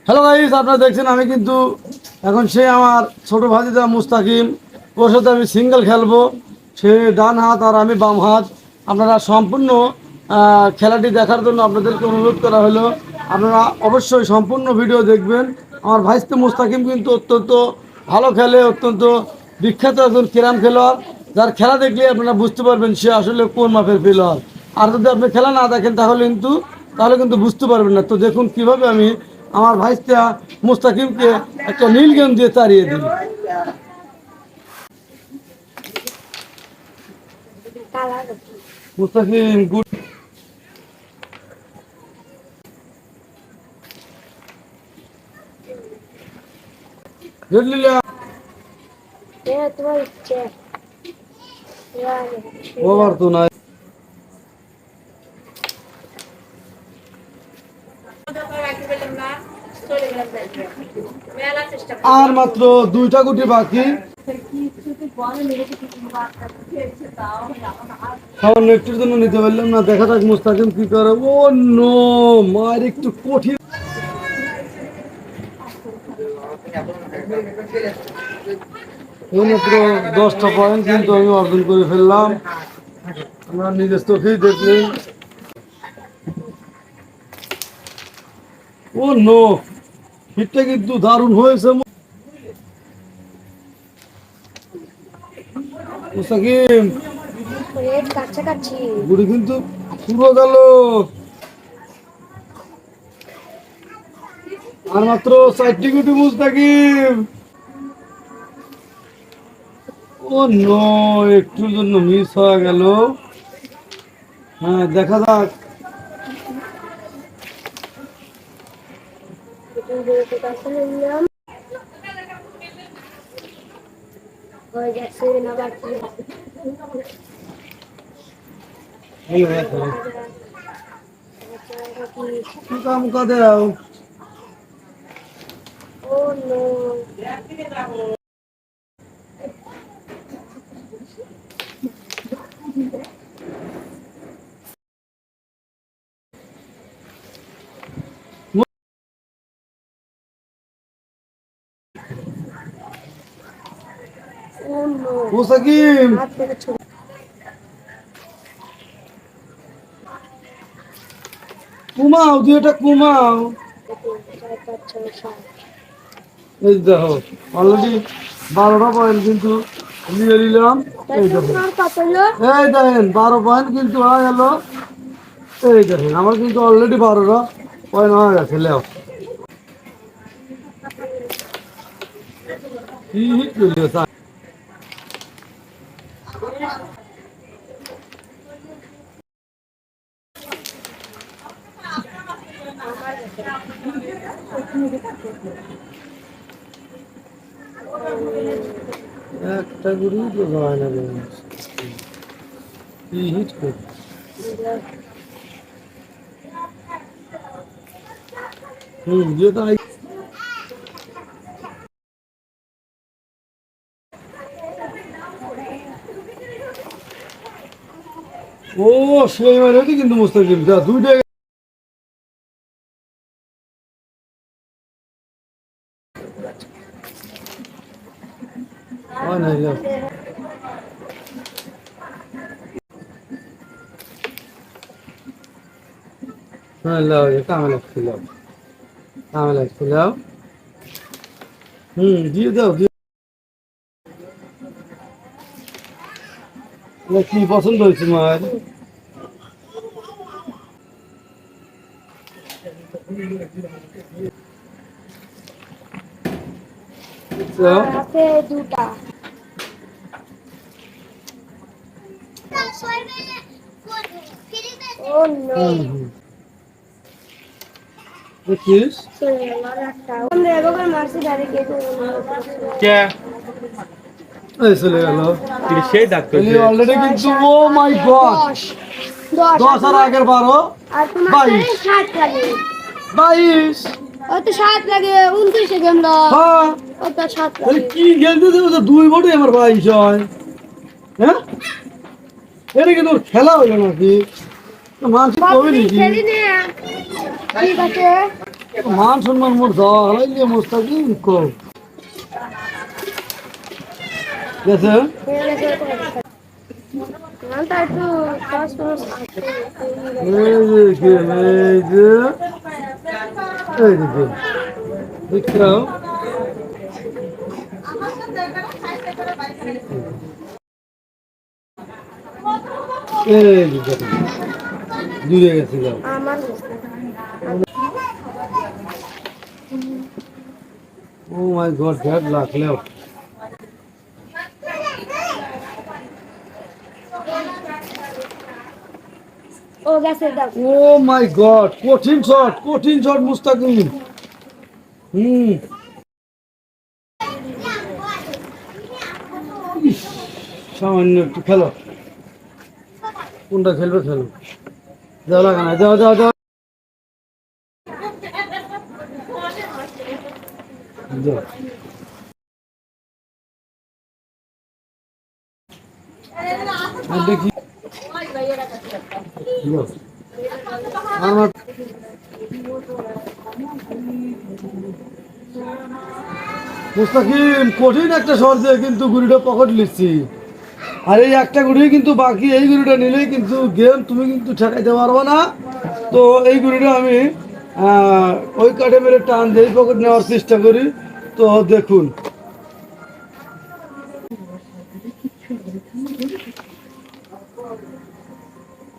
Hello guys, আপনারা দেখছেন আমি কিন্তু এখন সে আমার ছোট ভাতিজা মুস্তাকিম, ওর সাথে আমি সিঙ্গেল খেলবো। সে ডান হাত আর আমি বাম হাত। আপনারা সম্পূর্ণ খেলাটি দেখার জন্য আপনাদেরকে অনুরোধ করা হলো। আপনারা অবশ্যই সম্পূর্ণ ভিডিও দেখবেন। আমার ভাইস্তে মুস্তাকিম কিন্তু অত্যন্ত ভালো খেলে, অত্যন্ত বিখ্যাত একজন ক্যারাম খেলোয়াড়, যার খেলা দেখলে আপনারা বুঝতে পারবেন সে আসলে কোন মাপের প্লেয়ার। আর যদি আপনি খেলা না দেখেন তাহলে কিন্তু বুঝতে পারবেন না। তো দেখুন কিভাবে আমি আমার ভাইস্তা মুস্তাকিমকে একটা নীল গেম দিয়ে তাড়িয়ে দিই। মুস্তাকিম গুড। ওভার তো নাই। আর মাত্র 2টা গুটি বাকি। সামান্য একটুর জন্য নিতে পারলাম না। দেখা যাক মুস্তাকিম কি করে। ও নো, মার একটু কঠিন। মাত্র 10টা পয়েন্ট কিন্তু আমি অর্জন করে ফেললাম। আমরা নিজের চোখেই দেখলেন। ও নো, হিটটা কিন্তু দারুণ হয়েছে। মুস্তাকিম গুড়ি কিন্তু পুরো গেল। আর মাত্র 4টি গুটি মুস্তাকিম। ও নো, একটুর জন্য মিস হয়ে গেল। হ্যাঁ, দেখা যাক। মুখা দেও। মুস্তাকিম কুমাও, দুইটা কুমাও। এই দেখো অলরেডি 12টা পয়েন্ট কিন্তু নিয়ে নিলাম। এই দেখেন 12 পয়েন্ট কিন্তু হয়ে গেল। এই দেখেন আমার কিন্তু অলরেডি 12টা পয়েন্ট হয়ে গেছে। লেও কি হিট চলছে। একটা গুড়ি তো হয় না, কি হিট করে। যেটা ও সেই মানে কিন্তু মুস্তাকিম যা 2টা হয় না। কামে লাগছিল, দিয়ে দাও দিয়ে। কি পছন্দ হয়েছে মায়ের? দুটা দেখিস চলে গেল অলরেডি কিন্তু। ও মাই গড, 10 আর আগের 12 22 22 7 লাগে 29 গেম হ্যাঁ। কি খেলতে 2 ভোটে আমার 22 হয়। হ্যাঁ, এটা কি তোর খেলা হইলো নাকি? মানুষ কবে নাকি? ঠিক আছে মান সম্মান মোর দেওয়া হলাই মুস্তাকিম কো গেছে মালটা একটু টস টস এই যে এই যে দেখো এই যে দূরে গেছে যাও আমার ও মাই গড দ্যাট লাক লেও ও গেছে দাও ও মাই গড কঠিন শট মুস্তাকিম ইস, সামান্য একটু খেলো কোনটা খেলবে খেলো যাও লাগা না যাও যাও যাও যাও। আর দেখি যাও। আমার মুস্তাকিম কঠিন একটা শট দিয়ে কিন্তু গুড়িটা পকেট লিখছি আর এই একটা গুড়ি কিন্তু বাকি এই গুড়িটা নিলেই কিন্তু গেম তুমি কিন্তু ঠেকাইতে পারবে না তো এই গুড়িটা আমি ওই কাঠে মেরে টান দিয়ে পকেট নেওয়ার চেষ্টা করি তো দেখুন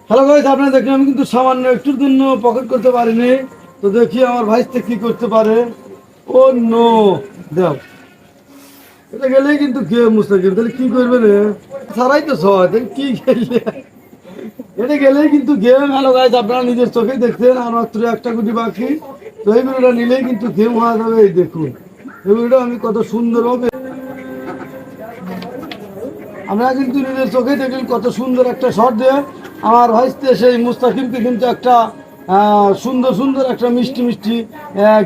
হ্যালো গাইস আপনারা দেখলেন আমি কিন্তু সামান্য একটুর জন্য পকেট করতে পারিনি তো দেখি আমার ভাইস্তে কি করতে পারে ও নো দেখ এটা গেলেই কিন্তু গেম মুস্তাকিম তাহলে কি করবে রে সারাই তো ছয় তাহলে কি খেললে এটা গেলেই কিন্তু গেম হ্যালো গাইস আপনারা নিজের চোখেই দেখছেন আর মাত্র একটা গুটি বাকি তো এই গুলোটা নিলেই কিন্তু গেম হওয়া যাবে এই দেখুন এই গুলোটা আমি কত সুন্দর হবে আমরা কিন্তু নিজের চোখে দেখলেন কত সুন্দর একটা শট দিয়ে আমার ভাইস্তে সেই মুস্তাকিমকে কিন্তু একটা সুন্দর সুন্দর একটা মিষ্টি মিষ্টি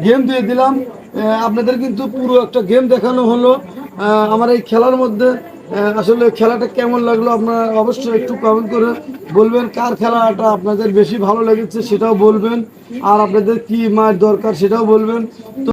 গেম দিয়ে দিলাম আপনাদের কিন্তু পুরো একটা গেম দেখানো হলো আমার এই খেলার মধ্যে আসলে খেলাটা কেমন লাগলো আপনারা অবশ্যই একটু কমেন্ট করে বলবেন কার খেলাটা আপনাদের বেশি ভালো লেগেছে সেটাও বলবেন আর আপনাদের কি মায়ের দরকার সেটাও বলবেন তো